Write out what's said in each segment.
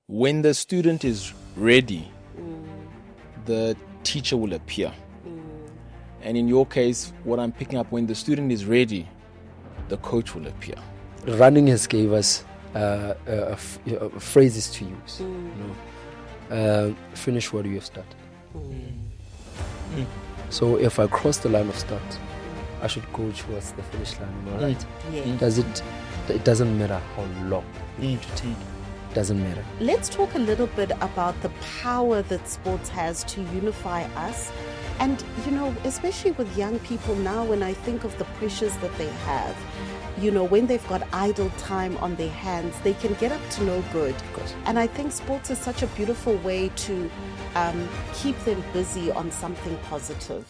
When the student is ready, the teacher will appear. And in your case, what I'm picking up, when the student is ready, the coach will appear. Running has gave us phrases to use. Finish what you have started. So if I cross the line of start, I should go towards the finish line. Right? Yeah. It doesn't matter how long you need to take. Doesn't matter. Let's talk a little bit about the power that sports has to unify us. And, especially with young people now, when I think of the pressures that they have, when they've got idle time on their hands, they can get up to no good. And I think sports is such a beautiful way to keep them busy on something positive.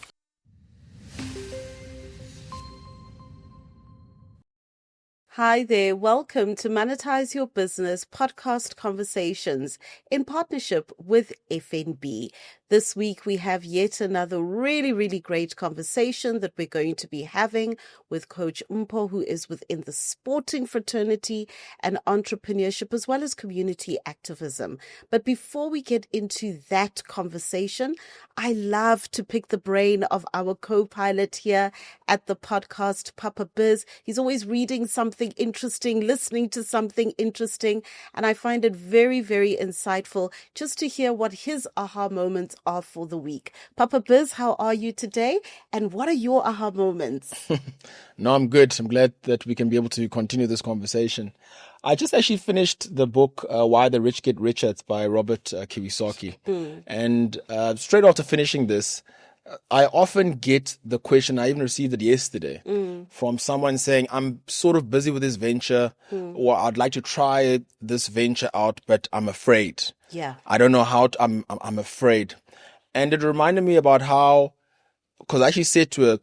Hi there, welcome to Monetize Your Business podcast conversations in partnership with FNB. This week we have yet another really, really great conversation that we're going to be having with Coach Mpho, who is within the sporting fraternity and entrepreneurship as well as community activism. But before we get into that conversation, I love to pick the brain of our co-pilot here at the podcast, Papa Biz. He's always reading something interesting, listening to something interesting, and I find it very, very insightful just to hear what his aha moments are for the week. Papa Biz, how are you today? And what are your aha moments? No, I'm good. I'm glad that we can be able to continue this conversation. I just actually finished the book, Why the Rich Get Richer. It's by Robert Kiyosaki. And straight after finishing this, I often get the question, I even received it yesterday, from someone saying, I'm sort of busy with this venture, or I'd like to try this venture out, but I'm afraid. Yeah. I don't know how to, I'm afraid. And it reminded me about how, because I actually said to her,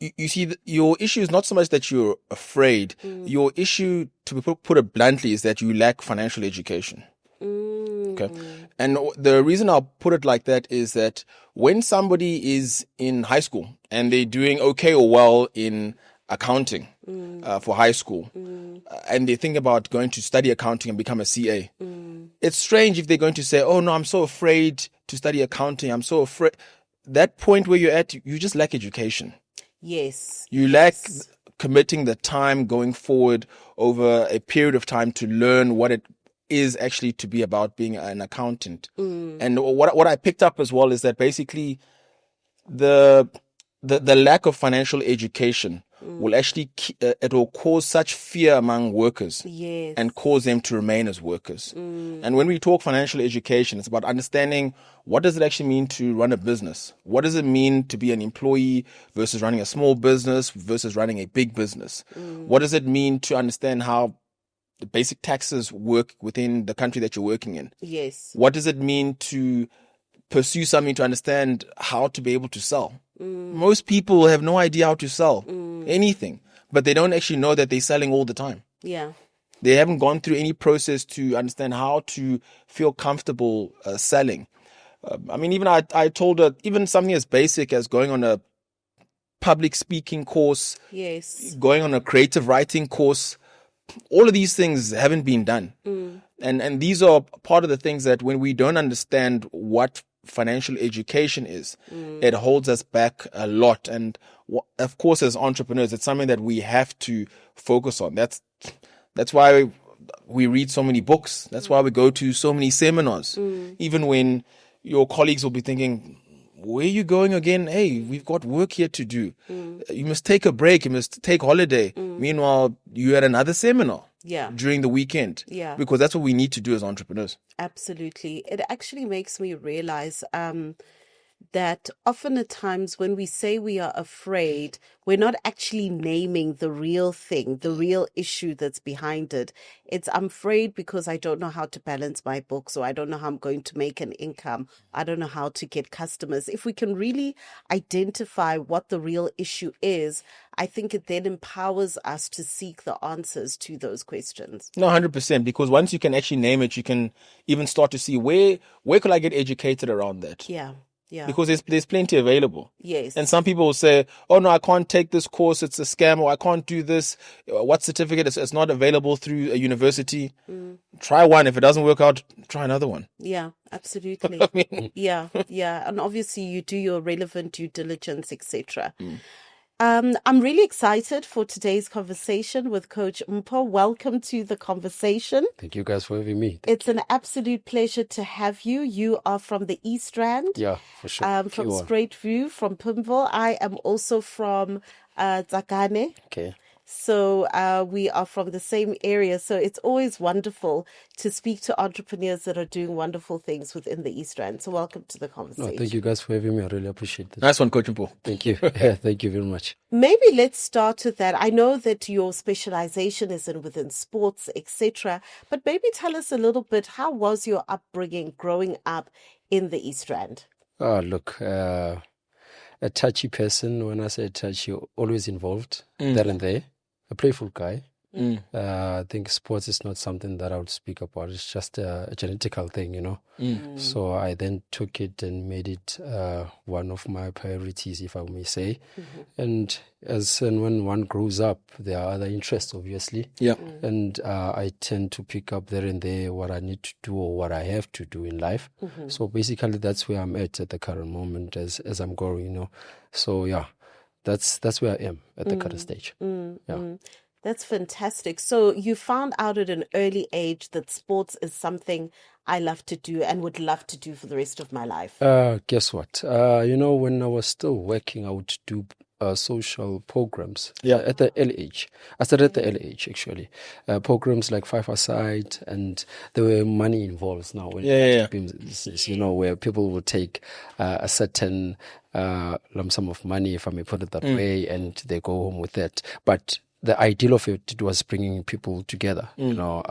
you see, your issue is not so much that you're afraid. Your issue, to put it bluntly, is that you lack financial education. Okay. And the reason I'll put it like that is that when somebody is in high school and they're doing okay or well in accounting for high school, and they think about going to study accounting and become a CA, it's strange if they're going to say, oh no, I'm so afraid to study accounting. I'm so afraid. That point where you're at, you just lack education. Yes. You lack committing the time going forward over a period of time to learn what it is actually to be about being an accountant. And what I picked up as well is that basically the lack of financial education will actually it will cause such fear among workers and cause them to remain as workers. And when we talk financial education, it's about understanding what does it actually mean to run a business? What does it mean to be an employee versus running a small business versus running a big business? What does it mean to understand how the basic taxes work within the country that you're working in? Yes. What does it mean to pursue something, to understand how to be able to sell? Most people have no idea how to sell anything, but they don't actually know that they're selling all the time. Yeah. They haven't gone through any process to understand how to feel comfortable selling. Even I told her, even something as basic as going on a public speaking course, going on a creative writing course, all of these things haven't been done. And these are part of the things that when we don't understand what financial education is, it holds us back a lot. And of course, as entrepreneurs, it's something that we have to focus on. That's why we read so many books. That's why we go to so many seminars. Even when your colleagues will be thinking, where are you going again? Hey, we've got work here to do. You must take a break. You must take holiday. Meanwhile, you had another seminar during the weekend. Yeah. Because that's what we need to do as entrepreneurs. Absolutely. It actually makes me realize that often at times when we say we are afraid, we're not actually naming the real thing, the real issue that's behind it. It's, I'm afraid because I don't know how to balance my books, or I don't know how I'm going to make an income. I don't know how to get customers. If we can really identify what the real issue is, I think it then empowers us to seek the answers to those questions. No, 100%. Because once you can actually name it, you can even start to see where could I get educated around that? Yeah. Yeah. because there's plenty available. Yes. And some people will say, oh no, I can't take this course, it's a scam, or I can't do this. What certificate? It's not available through a university. Try one. If it doesn't work out, try another one. Yeah, absolutely. I mean, Yeah. And obviously you do your relevant due diligence, etc. I'm really excited for today's conversation with Coach Mpho. Welcome to the conversation. Thank you guys for having me. It's an absolute pleasure to have you. You are from the East Rand. Yeah, for sure. From Q1. Straight View, from Pimville. I am also from Tsakane. Okay. So we are from the same area. So it's always wonderful to speak to entrepreneurs that are doing wonderful things within the East Rand. So welcome to the No, conversation. thank you guys for having me. I really appreciate it. nice one, Coach Mpho. Thank you. Yeah, thank you very much. Maybe let's start with that. I know that your specialization is within sports, etc. But maybe tell us a little bit, how was your upbringing growing up in the East Rand? Look, a touchy person. When I say touchy, always involved there and there. A playful guy. I think sports is not something that I would speak about. It's just a genetical thing, you know. So I then took it and made it one of my priorities, if I may say. And when one grows up, there are other interests, obviously. Yeah. And I tend to pick up there and there what I need to do or what I have to do in life. So basically, that's where I'm at the current moment as I'm growing, you know. So yeah, that's where I am at the current stage. Yeah. That's fantastic. So you found out at an early age that sports is something I love to do and would love to do for the rest of my life. Guess what? You know, when I was still working, I would do social programs. Yeah. At the early age. I started at the early age, actually. Programs like Five Aside, and there were money involved now. You know, where people will take a certain lump sum of money, if I may put it that way, and they go home with that. But the ideal of it was bringing people together, you know,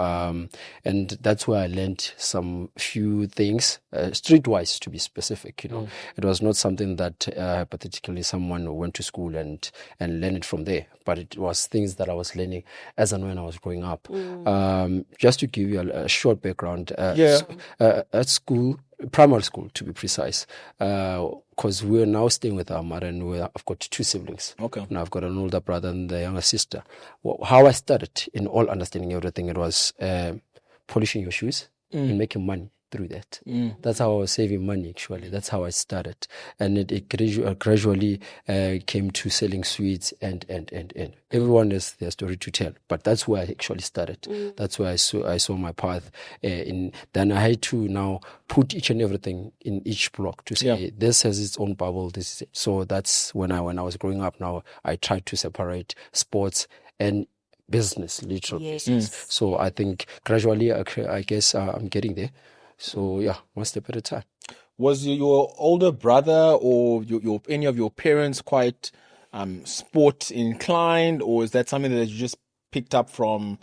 and that's where I learned some few things, streetwise to be specific, you know. It was not something that hypothetically someone went to school and learned it from there, but it was things that I was learning as and when I was growing up. Just to give you a short background, at school, primary school to be precise, because we're now staying with our mother, and I've got two siblings. Okay. And I've got an older brother and a younger sister. How I started in all understanding everything, it was polishing your shoes and making money through that. That's how I was saving money, actually. That's how I started. And it gradually came to selling sweets and. Everyone has their story to tell, but that's where I actually started. That's where I saw my path. Then I had to now put each and everything in each block to say, this has its own bubble, this is it. So that's when I was growing up. Now I tried to separate sports and business, literal business. So I think gradually, I guess I'm getting there. So yeah, one step at a time. Was your older brother or your any of your parents quite sport inclined, or is that something that you just picked up from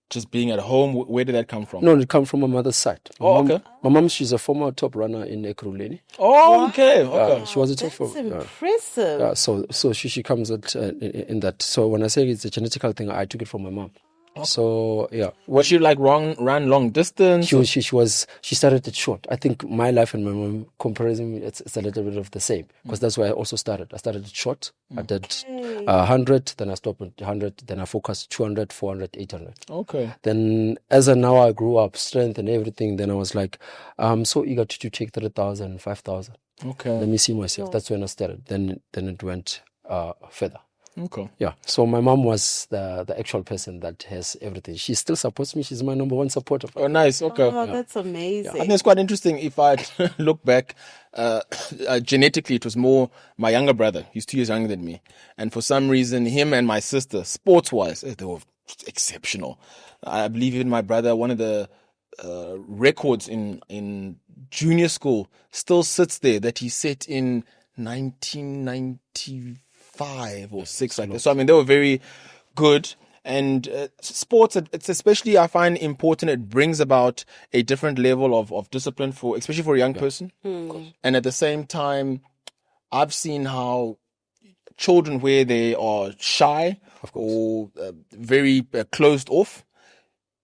just being at home? Where did that come from? No, it comes from my mother's side. Okay. My mom, she's a former top runner in Ekurhuleni. Oh, okay. She was a top That's impressive. so she comes at, in that. So when I say it's a genetical thing, I took it from my mom. So yeah, Was she like ran long distance? She started it short. I think my life and my mom comparison, it's a little bit of the same, because that's where I also started. I started it short. I did 100, then I stopped at 100, then I focused 200, 400, 800. Okay. Then as I grew up, strength and everything, then I was like, I'm so eager to take 3,000, 5,000. Okay. Let me see myself. That's when I started. Then it went further. Okay. Yeah. So my mom was the actual person that has everything. She still supports me. She's my number one supporter. Oh, nice. Okay. Oh, that's amazing. I think it's quite interesting. If I look back, genetically, it was more my younger brother. He's 2 years younger than me. And for some reason, him and my sister, sports-wise, they were exceptional. I believe even my brother, one of the records in junior school still sits there that he set in 1995 or 6, like that. So, I mean, they were very good. And sports, it's especially, I find, important. It brings about a different level of discipline, especially for a young person. And at the same time, I've seen how children, where they are shy or very closed off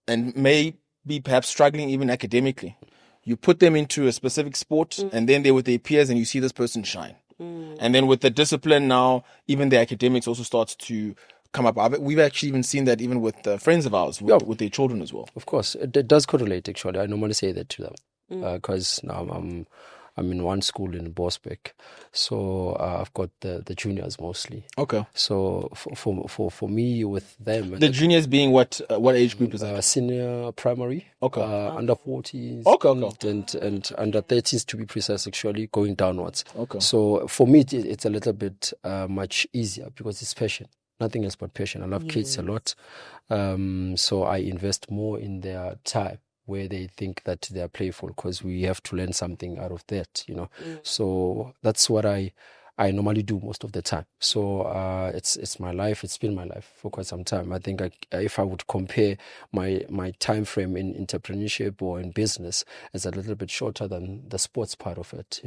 and may be perhaps struggling even academically, you put them into a specific sport, and then they're with their peers, and you see this person shine. And then with the discipline now, even the academics also starts to come up. We've actually even seen that even with friends of ours, with their children as well. Of course, it does correlate, actually. I normally say that to them because now I'm in one school in Bosbeck, so I've got the juniors mostly. Okay. So for me with them, the juniors being what age group is that? Senior primary. Okay. Under 40s. Okay. And under 30s to be precise, actually going downwards. Okay. So for me, it's a little bit much easier because it's passion. Nothing else but passion. I love kids a lot, so I invest more in their time where they think that they are playful, because we have to learn something out of that, So that's what I normally do most of the time. So it's my life. It's been my life for quite some time. I think if I would compare my time frame in entrepreneurship or in business, it's a little bit shorter than the sports part of it,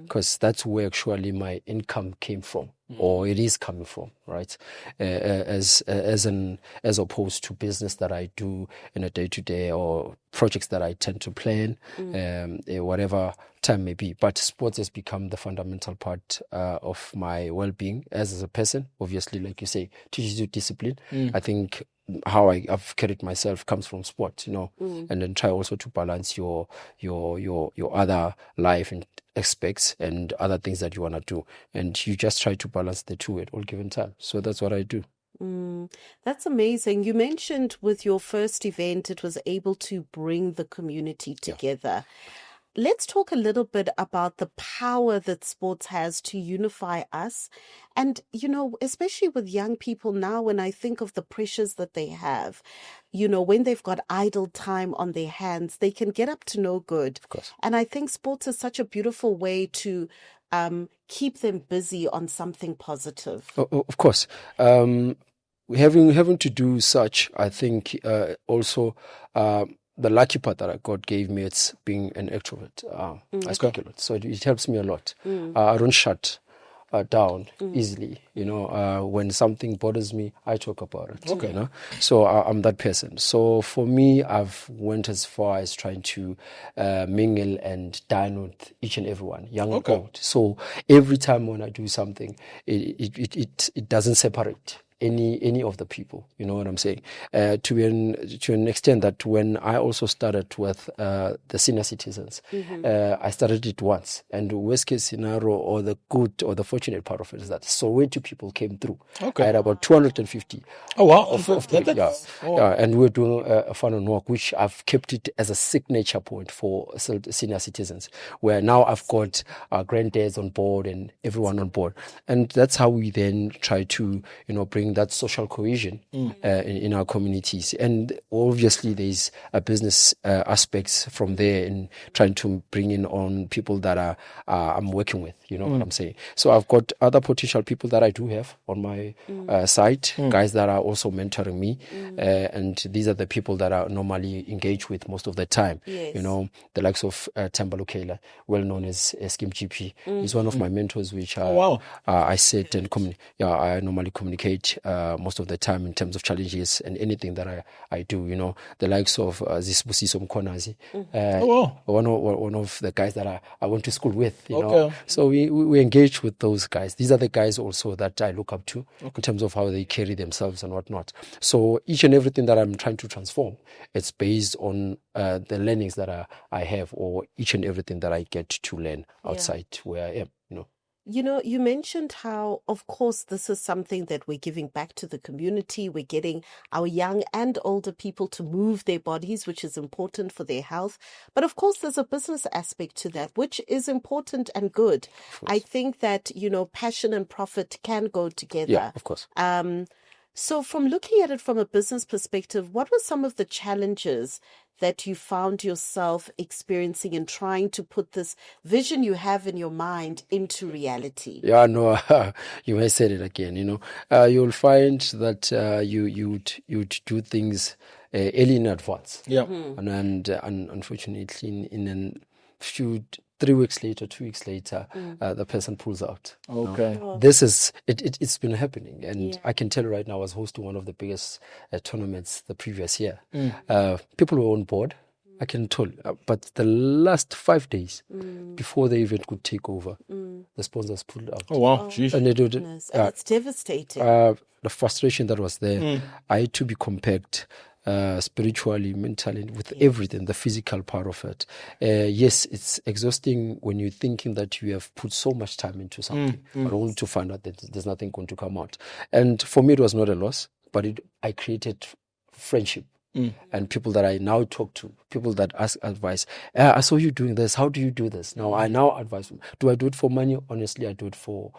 because that's where actually my income came from, or it is coming from, right? As opposed to business that I do in a day-to-day, or projects that I tend to plan, whatever time may be. But sports has become the fundamental part of my well-being as a person. Obviously, like you say, teaches you discipline. I think how I've carried myself comes from sport, and then try also to balance your other life and aspects and other things that you want to do, and you just try to balance the two at all given time. So that's what I do. That's amazing. You mentioned with your first event, it was able to bring the community together. Let's talk a little bit about the power that sports has to unify us. And, especially with young people now, when I think of the pressures that they have, when they've got idle time on their hands, they can get up to no good. Of course. And I think sports is such a beautiful way to keep them busy on something positive. Of course. Having to do such, I think also the lucky part that God gave me, it's being an extrovert. I speak a lot, so it helps me a lot. I don't shut down easily. When something bothers me, I talk about it. So I'm that person. So for me, I've went as far as trying to mingle and dine with each and everyone, young and old. So every time when I do something, it doesn't separate any of the people, you know what I'm saying? To an extent that when I also started with the senior citizens, I started it once, and worst case scenario, or the good or the fortunate part of it, is that Soweto people came through. I had about 250. Oh wow! And we're doing a fun and walk, which I've kept it as a signature point for senior citizens, where now I've got our granddads on board and everyone on board, and that's how we then try to bring that social cohesion in our communities. And obviously there's a business aspects from there, in trying to bring in on people that I'm working with, you know what I'm saying. So I've got other potential people that I do have on my side, guys that are also mentoring me, and these are the people that I normally engage with most of the time. Yes. The likes of Mpho Tholakae, well known as Skim GP. He's one of my mentors, which I sit and I normally communicate most of the time in terms of challenges and anything that I do. The likes of Zisbusiso Mkhonazi, one of the guys that I went to school with. So we engage with those guys. These are the guys also that I look up to in terms of how they carry themselves and whatnot. So each and everything that I'm trying to transform, it's based on the learnings that I have, or each and everything that I get to learn outside where I am. You mentioned how, of course, this is something that we're giving back to the community. We're getting our young and older people to move their bodies, which is important for their health. But of course, there's a business aspect to that, which is important and good. I think that, passion and profit can go together. Yeah, of course. So from looking at it from a business perspective, what were some of the challenges that you found yourself experiencing in trying to put this vision you have in your mind into reality? Yeah, no, you may say it again. You'll find that you'd do things early in advance. Yeah, and unfortunately, in a few 3 weeks later, 2 weeks later, the person pulls out. Okay. This is, it's been happening. And I can tell you right now, I was hosting one of the biggest tournaments the previous year. People were on board. I can tell. But the last 5 days before the event could take over, the sponsors pulled out. Oh wow, jeez. And and it's devastating. The frustration that was there, I had to be compact spiritually, mentally, with everything, the physical part of it. Yes, it's exhausting when you're thinking that you have put so much time into something, but only to find out that there's nothing going to come out. And for me, it was not a loss, but I created friendship. And people that I now talk to, people that ask advice. I saw you doing this. How do you do this? Now I now advise. Do I do it for money? Honestly, I do it for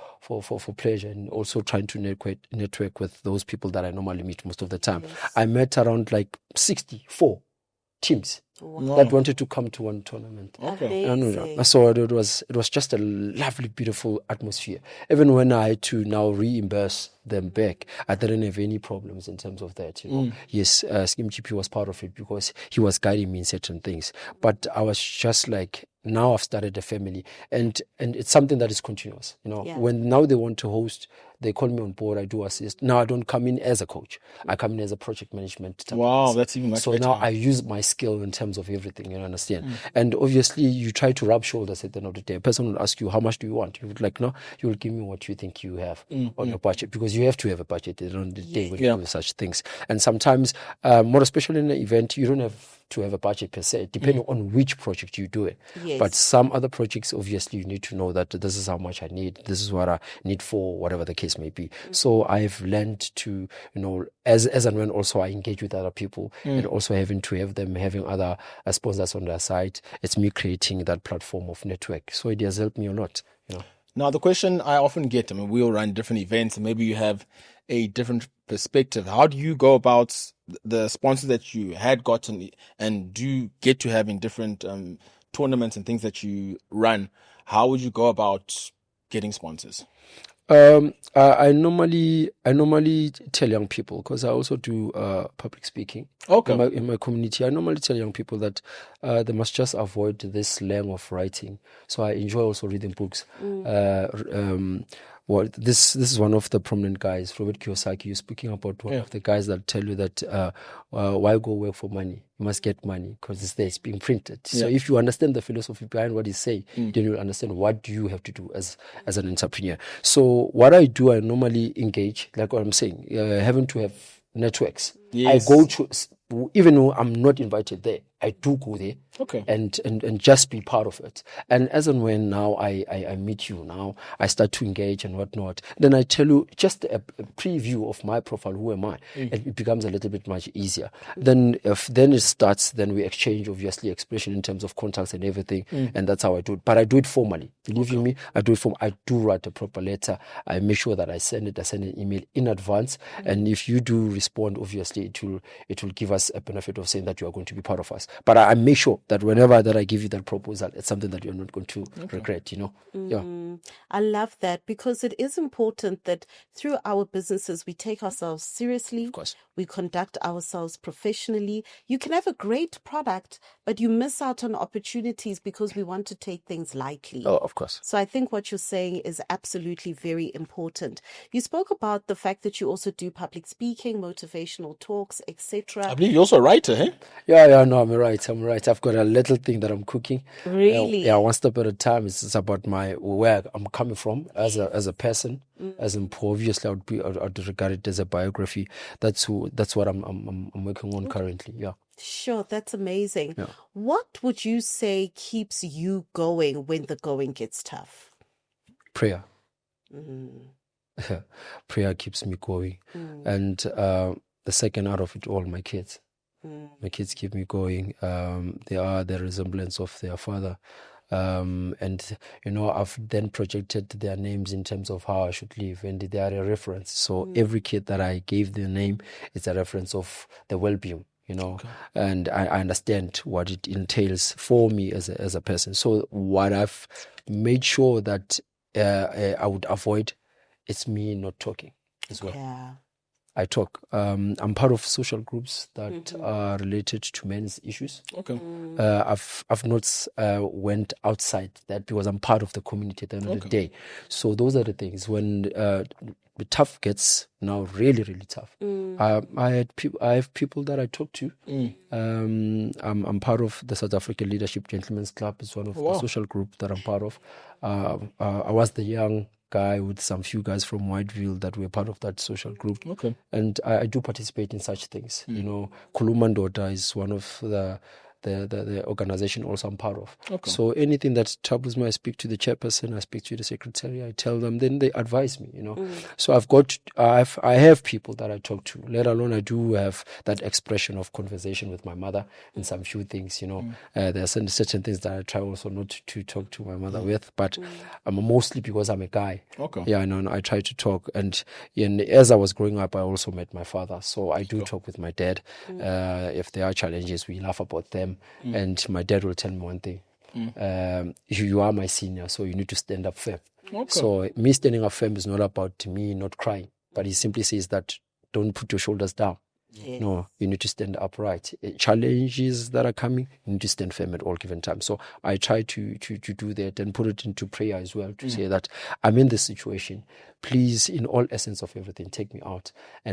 pleasure, and also trying to network with those people that I normally meet most of the time. Yes. I met around like 64 teams that wanted to come to one tournament. Okay. So it was just a lovely, beautiful atmosphere. Even when I had to now reimburse them back, I didn't have any problems in terms of that. Yes, Skim GP was part of it because he was guiding me in certain things. But I was just like, now I've started a family, and it's something that is continuous. When now they want to host, they call me on board. I do assist. Now I don't come in as a coach. I come in as a project management type. Wow, that's even much better. So now I use my skill in terms of everything. You understand? And obviously, you try to rub shoulders at the end of the day. A person will ask you, "How much do you want?" You would like, no, you will give me what you think you have on your budget, because you have to have a budget at the end of the day when you do such things. And sometimes, more especially in an event, you don't have to have a budget per se, depending on which project you do it. Yes. But some other projects, obviously, you need to know that this is how much I need. This is what I need for whatever the case may be. So I've learned to, as and when also I engage with other people, and also having to have them having other sponsors on their side, it's me creating that platform of network. So it has helped me a lot. Now, the question I often get, we all run different events, and maybe you have a different perspective. How do you go about the sponsors that you had gotten and do get to have in different tournaments and things that you run? How would you go about getting sponsors? I normally tell young people, because I also do public speaking. Okay. In my community, I normally tell young people that they must just avoid this slang of writing. So I enjoy also reading books. This is one of the prominent guys, Robert Kiyosaki. You're speaking about one of the guys that tell you that why go work for money? You must get money because it's there, it's being printed. So if you understand the philosophy behind what he's saying, then you'll understand what do you have to do as an entrepreneur. So what I do, I normally engage, like what I'm saying, having to have networks. Yes. I go to, even though I'm not invited there, I do go there. Okay. And just be part of it. And as and when now I meet you, now I start to engage and whatnot, then I tell you just a preview of my profile, who am I? It becomes a little bit much easier. Then it starts, then we exchange obviously expression in terms of contacts and everything, and that's how I do it. But I do it formally. Believe you me, I do write a proper letter. I make sure that I send an email in advance. And if you do respond, obviously it will give us a benefit of saying that you are going to be part of us. But I make sure that whenever that I give you that proposal, it's something that you're not going to regret, I love that, because it is important that through our businesses, we take ourselves seriously. Of course. We conduct ourselves professionally. You can have a great product, but you miss out on opportunities because we want to take things lightly. Oh, of course. So I think what you're saying is absolutely very important. You spoke about the fact that you also do public speaking, motivational talks, etc. I believe you're also a writer, eh? Yeah, no, I'm right. I've got a little thing that I'm cooking. Really? One step at a time. It's about where I'm coming from as a person, as Mpho. Obviously, I'd regard it as a biography. That's what I'm working on currently. Yeah. Sure, that's amazing. Yeah. What would you say keeps you going when the going gets tough? Prayer. Prayer keeps me going. And the second out of it all, my kids. My kids keep me going. They are the resemblance of their father. And I've then projected their names in terms of how I should live, and they are a reference. So every kid that I gave their name is a reference of the well-being. Okay. And I understand what it entails for me as a person. So what I've made sure that I would avoid, it's me not talking as well. Yeah. I talk. I'm part of social groups that are related to men's issues. Okay. I've not went outside that because I'm part of the community at the end of the day. So those are the things when the tough gets now really, really tough. I have people that I talk to. I'm part of the South African Leadership Gentlemen's Club. It's one of the social group that I'm part of. I was the young guy with some few guys from Whiteville that were part of that social group. Okay. And I do participate in such things. You know, Kulumandota is one of the organization also I'm part of. So anything that troubles me, I speak to the chairperson, I speak to the secretary, I tell them, then they advise me, you know. So I have people that I talk to, let alone I do have that expression of conversation with my mother in some few things, you know. There are certain things that I try also not to talk to my mother with, but mostly because I'm a guy. Yeah, I try to talk. And as I was growing up, I also met my father. So I do talk with my dad. If there are challenges, we laugh about them. And my dad will tell me one thing. You are my senior, so you need to stand up firm. So me standing up firm is not about me not crying, but he simply says that don't put your shoulders down. No, you need to stand upright. Challenges that are coming, you need to stand firm at all given time. So I try to do that and put it into prayer as well to say that I'm in this situation. Please, in all essence of everything, take me out.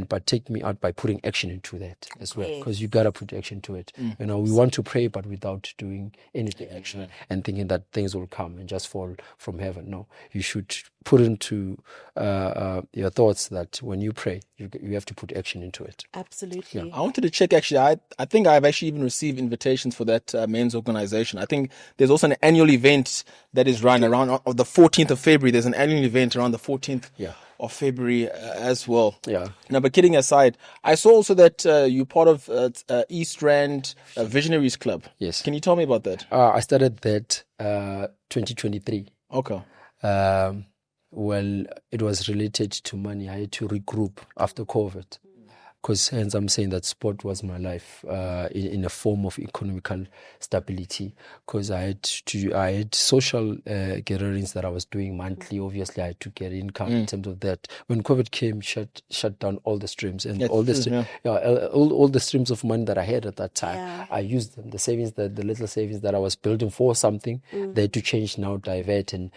But take me out by putting action into that as well. Because you got to put action to it. You know, we want to pray, but without doing anything action and thinking that things will come and just fall from heaven. No, you should put into your thoughts that when you pray, you have to put action into it. Absolutely. I wanted to check, actually, I think I've actually even received invitations for that men's organization. I think there's also an annual event that is run around on the 14th of February. There's an annual event around the 14th of February as well. Yeah. Now, but kidding aside, I saw also that you're part of East Rand Visionaries Club. Yes. Can you tell me about that? I started that 2023. Okay. Well, it was related to money. I had to regroup after COVID. Because hence I'm saying that sport was my life in a form of economical stability. Because I had social gatherings that I was doing monthly. Obviously, I had to get income in terms of that. When COVID came, shut down all the streams and all the streams of money that I had at that time. I used them. The savings, the little savings that I was building for something, they had to change now, divert and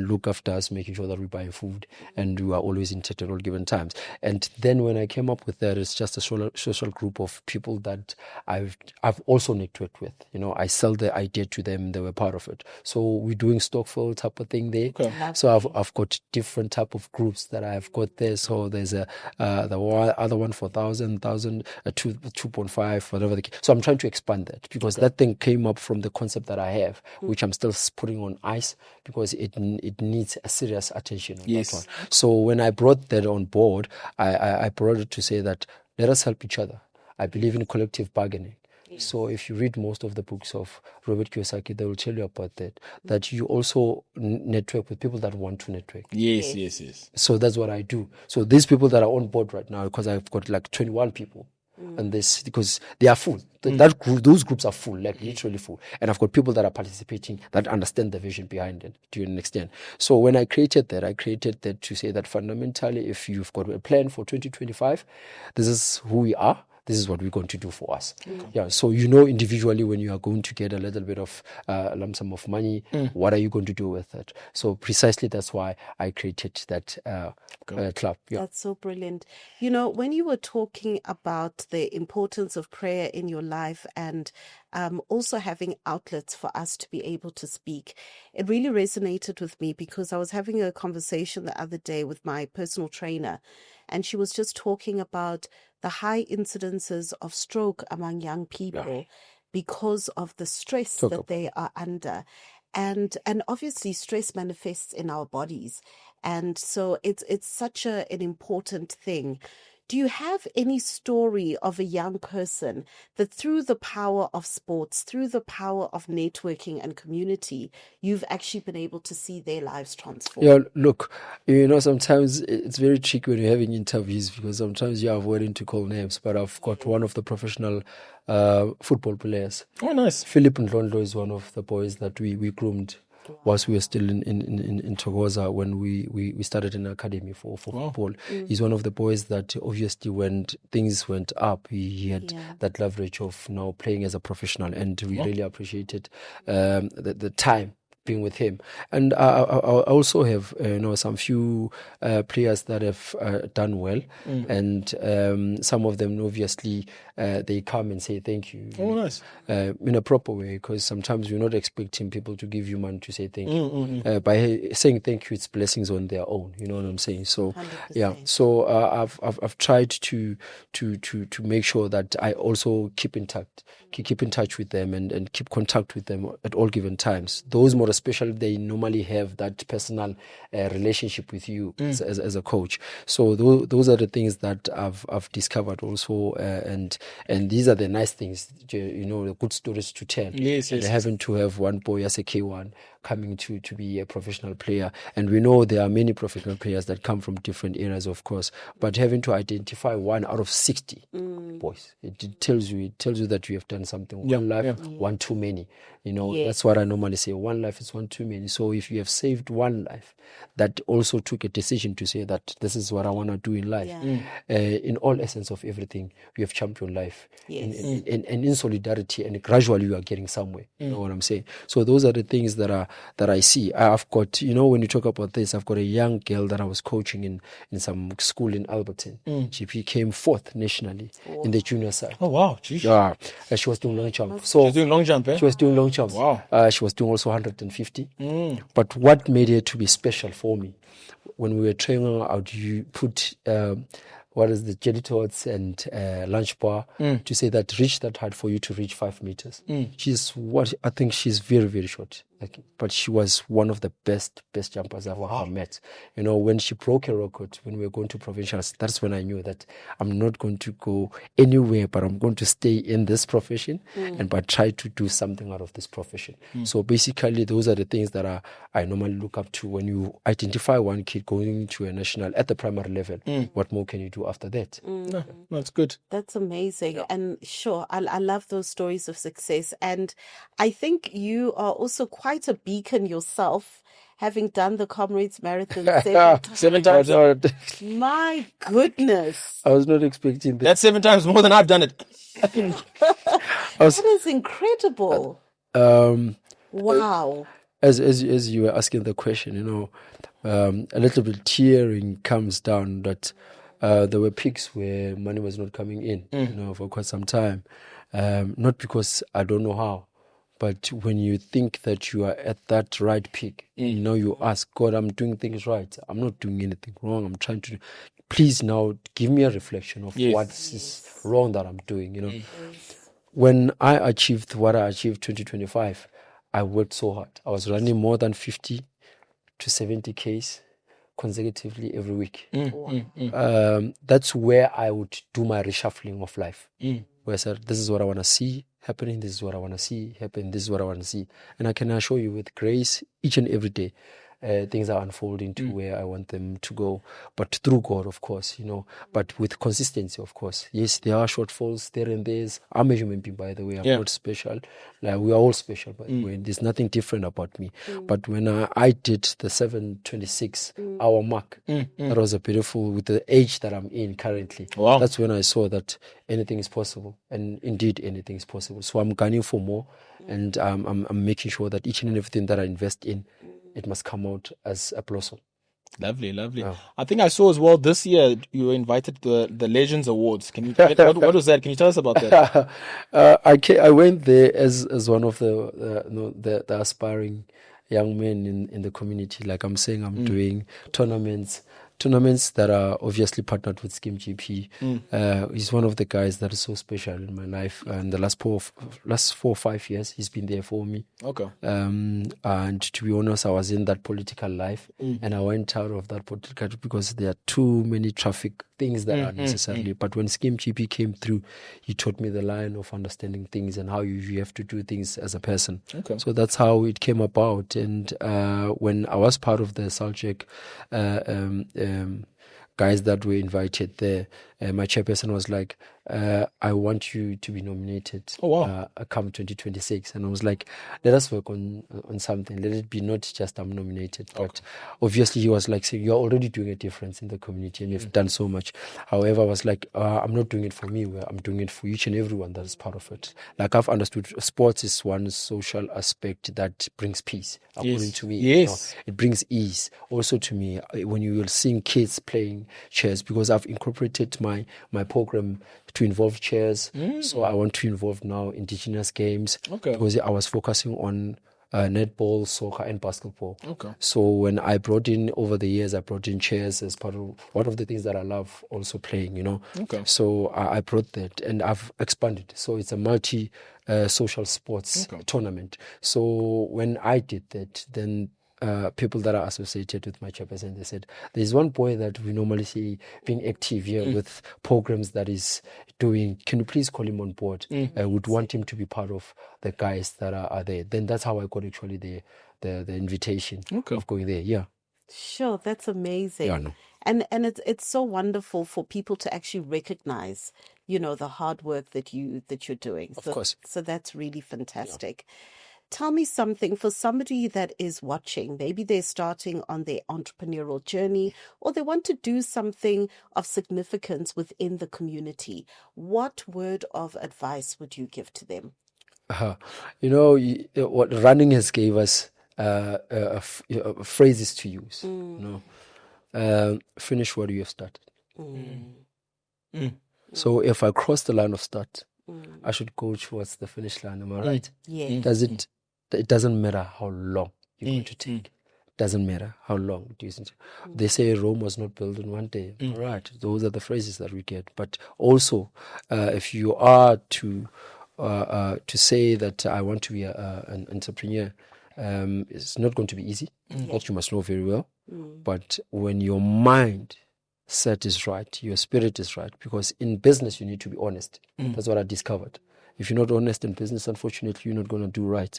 look after us, making sure that we buy food and we are always intact at all given times. And then when I came up with that, it's just a social group of people that I've also networked with. You know, I sell the idea to them; they were part of it. So we're doing Stockville type of thing there. So I've got different type of groups that I've got there. So there's the other one for 1,000, 2.5, whatever. So I'm trying to expand that because that thing came up from the concept that I have, which I'm still putting on ice because it needs a serious attention on that one. So when I brought that on board, I brought it to say that let us help each other. I believe in collective bargaining. So if you read most of the books of Robert Kiyosaki, they will tell you about that you also network with people that want to network. Yes. So that's what I do. So these people that are on board right now, because I've got like 21 people, and this because they are full. That group, those groups are full, like literally full. And I've got people that are participating that understand the vision behind it to an extent. So when I created that to say that fundamentally, if you've got a plan for 2025, this is who we are. This is what we're going to do for us. Yeah. So you know individually when you are going to get a little bit of lump sum of money, what are you going to do with it? So precisely that's why I created that club. Yeah. That's so brilliant. You know, when you were talking about the importance of prayer in your life and also having outlets for us to be able to speak, it really resonated with me because I was having a conversation the other day with my personal trainer, and she was just talking about the high incidences of stroke among young people because of the stress that they are under. And obviously stress manifests in our bodies. And so it's such an important thing. Do you have any story of a young person that through the power of sports, through the power of networking and community, you've actually been able to see their lives transform? Yeah, look, you know, sometimes it's very tricky when you're having interviews because sometimes you're avoiding to call names, but I've got one of the professional football players. Oh, nice. Philip Ndlondo is one of the boys that we groomed whilst we were still in Thokoza when we started an academy for football. He's one of the boys that obviously when things went up, he had that leverage of now playing as a professional, and we really appreciated the time being with him. And I also have some few players that have done well, and some of them obviously they come and say thank you. Oh, nice. In a proper way, because sometimes you're not expecting people to give you money to say thank you. By saying thank you, it's blessings on their own. You know what I'm saying? So 100%. yeah. So I've tried to make sure that I also keep in touch with them and keep contact with them at all given times. Those more especially, they normally have that personal relationship with you as a coach. So those are the things that I've discovered also, and these are the nice things, the good stories to tell. Yes. Having to have one boy as a K1 coming to be a professional player, and we know there are many professional players that come from different areas, of course, but having to identify one out of 60 boys, it tells you that you have done something. One life, one too many. That's what I normally say. One life is one too many. So if you have saved one life, that also took a decision to say that this is what I want to do in life. In all essence of everything, we have championed life. Yes. And in solidarity, and gradually you are getting somewhere. You know what I'm saying? So those are the things that I see. I've got, when you talk about this, I've got a young girl that I was coaching in some school in Alberton. She came 4th nationally in the junior side. Oh, wow. Geez. Yeah, she was doing long jump. She was doing long jump, eh? She was doing long jump. Wow. She was doing also 150. But what made her to be special for me, when we were training her out, you put the jelly tots and lunch bar to say that reach that height for you to reach 5 meters. I think she's very, very short. But she was one of the best jumpers I've ever met. When she broke a record, when we were going to provincials, that's when I knew that I'm not going to go anywhere, but I'm going to stay in this profession but try to do something out of this profession. So basically, those are the things that I normally look up to when you identify one kid going to a national at the primary level. What more can you do after that? No, that's good. That's amazing. And sure, I love those stories of success. And I think you are also quite a beacon yourself, having done the Comrades Marathon 7 times. My goodness. I was not expecting that. That's 7 times more than I've done it. That is incredible. Wow. As you were asking the question, a little bit tearing comes down that there were peaks where money was not coming in, for quite some time. Not because I don't know how, but when you think that you are at that right peak, you ask God, I'm doing things right. I'm not doing anything wrong. I'm trying to, please now give me a reflection of what is wrong that I'm doing, When I achieved what I achieved 2025, I worked so hard. I was running more than 50 to 70 Ks consecutively every week. That's where I would do my reshuffling of life. Where I said, this is what I want to see happening, this is what I want to see happen, this is what I want to see. And I can assure you, with grace, each and every day, things are unfolding to where I want them to go. But through God, of course, but with consistency, of course. Yes, there are shortfalls there and there's. I'm a human being, by the way. I'm not special. We are all special, by the way. There's nothing different about me. But when I did the 7:26 hour mark, that was a beautiful, with the age that I'm in currently. Wow. That's when I saw that anything is possible. And indeed, anything is possible. So I'm gunning for more. And I'm making sure that each and everything that I invest in, it must come out as a blossom. Lovely. Oh. I think I saw as well this year you were invited to the Legends Awards. Can you? What was that? Can you tell us about that? I went there as one of the aspiring young men in the community. Like I'm saying, I'm doing tournaments that are obviously partnered with Scheme GP. He's one of the guys that is so special in my life. And the last 4 or 5 years, he's been there for me. Okay. And to be honest, I was in that political life, and I went out of that political because there are too many traffic things that are necessarily. But when Scheme GP came through, he taught me the line of understanding things and how you have to do things as a person. Okay. So that's how it came about. And when I was part of the Saljek guys that were invited there, my chairperson was like, I want you to be nominated. Oh, wow. Come 2026. And I was like, let us work on something. Let it be not just I'm nominated, but obviously he was like, you're already doing a difference in the community and you've done so much. However, I was like, I'm not doing it for me. I'm doing it for each and everyone that is part of it. Like I've understood sports is one social aspect that brings peace, according to me. Yes. It brings ease also to me when you will see kids playing chess, because I've incorporated my program to involve chess. So I want to involve now indigenous games, because I was focusing on netball, soccer, and basketball. So when I brought in, over the years, I brought in chess as part of one of the things that I love also playing, So I brought that and I've expanded. So it's a multi social sports tournament. So when I did that, then people that are associated with my chairperson, they said, there's one boy that we normally see being active here with programs that is doing, can you please call him on board? I would want him to be part of the guys that are there. Then that's how I got actually the invitation of going there. Yeah. Sure, that's amazing. Yeah, no. And it's so wonderful for people to actually recognize, the hard work that you're doing. Of course. So that's really fantastic. Yeah. Tell me something, for somebody that is watching, maybe they're starting on their entrepreneurial journey or they want to do something of significance within the community. What word of advice would you give to them? What running has gave us phrases to use. Finish what you have started. So if I cross the line of start, I should go towards the finish line. Am I right? Yeah. It doesn't matter how long you're going to take. It doesn't matter how long. They say Rome was not built in one day. All right. Those are the phrases that we get. But also, if you are to say that I want to be an entrepreneur, it's not going to be easy. That you must know very well. But when your mind set is right, your spirit is right, because in business you need to be honest. That's what I discovered. If you're not honest in business, unfortunately, you're not going to do right.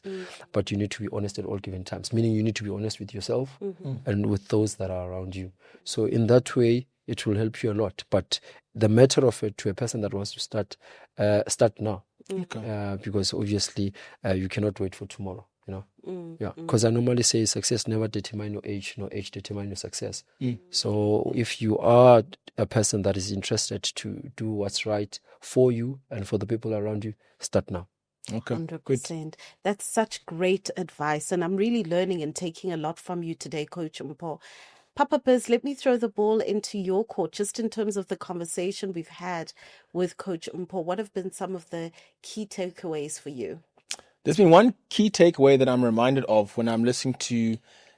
But you need to be honest at all given times, meaning you need to be honest with yourself and with those that are around you. So in that way, it will help you a lot. But the matter of it, to a person that wants to start now. Because obviously you cannot wait for tomorrow. Because I normally say success never determine your age, nor age determine your success. So if you are a person that is interested to do what's right for you and for the people around you, start now. 100%. Good. That's such great advice, and I'm really learning and taking a lot from you today, Coach Mpho. Papa Biz, let me throw the ball into your court, just in terms of the conversation we've had with Coach Mpho. What have been some of the key takeaways for you? There's been one key takeaway that I'm reminded of when I'm listening to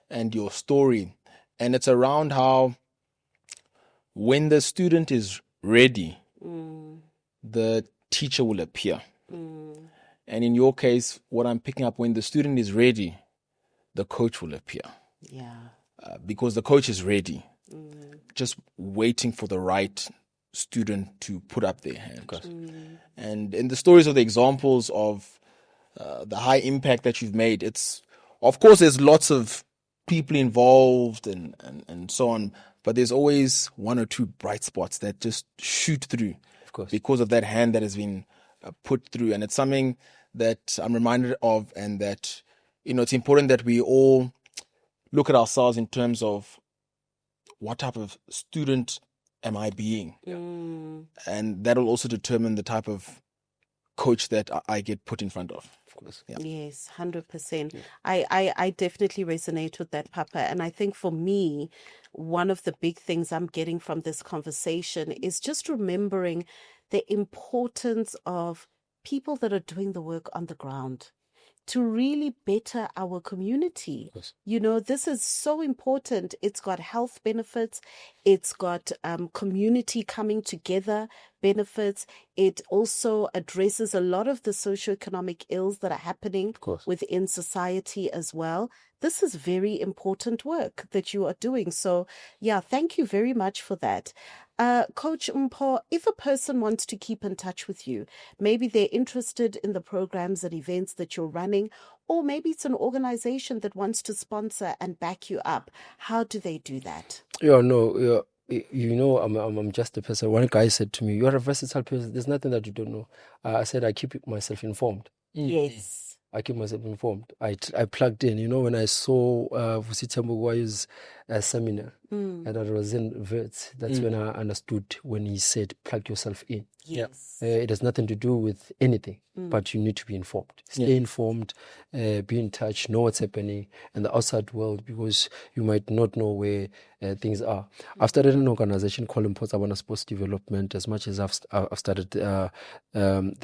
and your story, and it's around how when the student is ready, the teacher will appear. And in your case, what I'm picking up, when the student is ready, the coach will appear. Yeah. Because the coach is ready, just waiting for the right student to put up their hand. And in the stories of the examples of the high impact that you've made, it's, of course, there's lots of people involved and so on, but there's always one or two bright spots that just shoot through, of course, because of that hand that has been put through. And it's something that I'm reminded of, and that, it's important that we all look at ourselves in terms of what type of student am I being? And that will also determine the type of coach that I get put in front of. Yeah. Yes, 100%. I definitely resonate with that, Papa. And I think for me, one of the big things I'm getting from this conversation is just remembering the importance of people that are doing the work on the ground to really better our community. This is so important. It's got health benefits. It's got community coming together benefits. It also addresses a lot of the socioeconomic ills that are happening within society as well. This is very important work that you are doing. So, yeah, thank you very much for that. Coach Mpho, if a person wants to keep in touch with you, maybe they're interested in the programs and events that you're running, or maybe it's an organization that wants to sponsor and back you up, how do they do that? I'm just a person. One guy said to me, "You are a versatile person. There's nothing that you don't know." I said, "I keep myself informed." Yes. I keep myself informed. I plugged in. When I saw Vusi Tambuwayo's seminar and I was in Verts, that's when I understood when he said, "Plug yourself in." Yes. It has nothing to do with anything, but you need to be informed. Stay informed, be in touch, know what's happening in the outside world, because you might not know where things are. I've started an organization called Mpho Tholakae Sports Development, as much as I've started the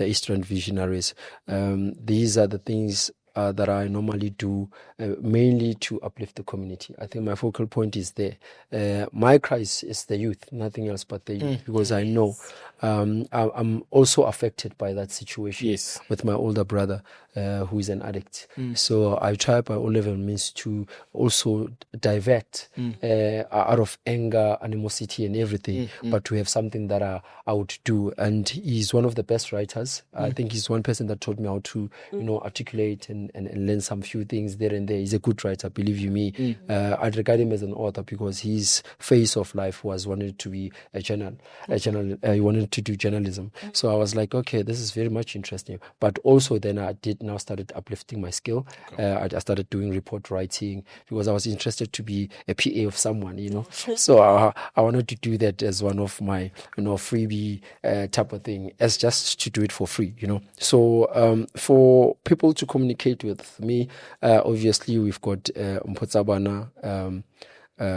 Eastern Visionaries. These are the things that I normally do, mainly to uplift the community. I think my focal point is there. My cry is the youth, nothing else but the youth, because I know I'm also affected by that situation with my older brother, who is an addict. So I try by all level means to also divert out of anger, animosity, and everything, but to have something that I would do. And he's one of the best writers. I think he's one person that taught me how to, articulate and learn some few things there and there. He's a good writer, believe you me. I regard him as an author because his phase of life was wanted to be a journal. He wanted to do journalism. So I was like, okay, this is very much interesting. But also then I now started uplifting my skill. I started doing report writing because I was interested to be a PA of someone, So I wanted to do that as one of my, freebie type of thing, as just to do it for free, So for people to communicate with me, obviously we've got Mpho Tholakae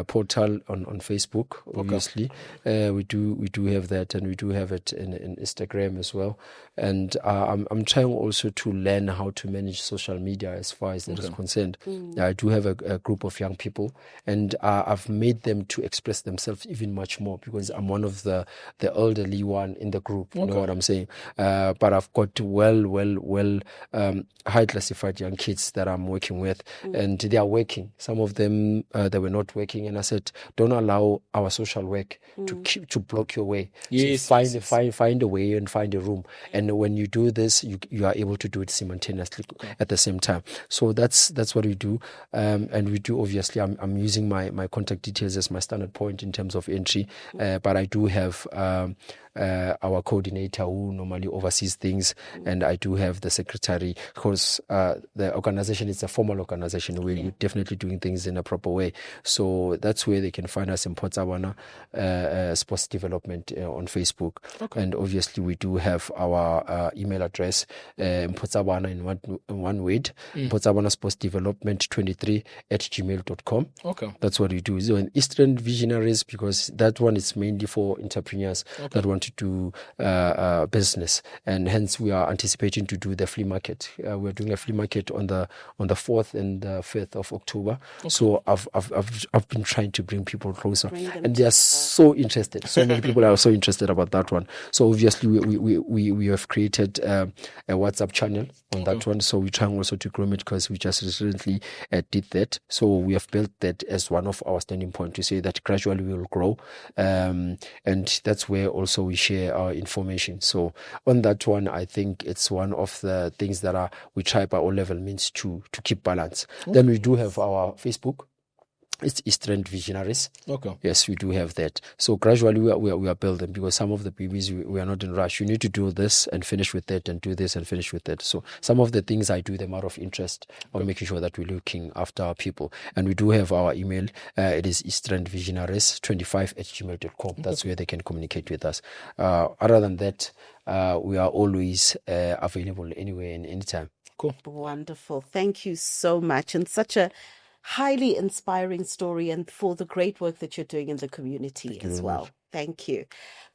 portal on Facebook. Obviously, we do have that, and we do have it in Instagram as well. And I'm trying also to learn how to manage social media as far as that is concerned. I do have a group of young people, and I've made them to express themselves even much more because I'm one of the elderly one in the group. You know what I'm saying? But I've got well high classified young kids that I'm working with, and they are working. Some of them they were not working, and I said, don't allow our social work to block your way. Find a way and find a room. And when you do this, you are able to do it simultaneously at the same time. So that's what we do. And we do, obviously, I'm using my contact details as my standard point in terms of entry, but I do have our coordinator who normally oversees things, and I do have the secretary, because the organization is a formal organization where you're definitely doing things in a proper way. So that's where they can find us in Mpho Tholakae Sports Development on Facebook. And obviously we do have our email address, Mpho Tholakae in one word, Mpho Tholakae Sports Development 23 @gmail.com. That's what we do. So in Eastern Visionaries, because that one is mainly for entrepreneurs that want to do business, and hence we are anticipating to do the flea market. We're doing a flea market on the 4th and 5th of October. So I've been trying to bring people closer, and they are so interested. So many people are so interested about that one. So obviously we have created a WhatsApp channel on that one. So we're trying also to grow it because we just recently did that. So we have built that as one of our standing point to say that gradually we will grow, and that's where also we share our information. So on that one, I think it's one of the things that we try by all level means to keep balance. Then we do have our Facebook. It's Eastern Visionaries. Yes, we do have that. So gradually we are building, because some of the babies we are not in rush. You need to do this and finish with that, and do this and finish with that. So some of the things I do them out of interest, or making sure that we're looking after our people. And we do have our email. It is easternvisionaries25 @gmail.com. That's where they can communicate with us. Other than that, we are always available anywhere and anytime. Wonderful. Thank you so much. And such a highly inspiring story, and for the great work that you're doing in the community as well. Thank you.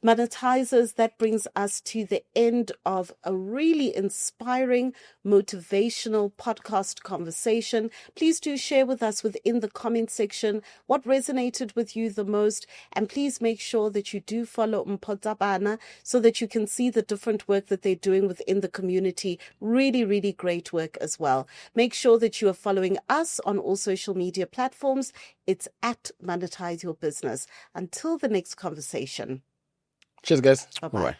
Monetizers, that brings us to the end of a really inspiring, motivational podcast conversation. Please do share with us within the comment section what resonated with you the most. And please make sure that you do follow Mpho Tholakae so that you can see the different work that they're doing within the community. Really, really great work as well. Make sure that you are following us on all social media platforms. It's @Monetize Your Business. Until the next conversation. Cheers, guys. Bye-bye. All right.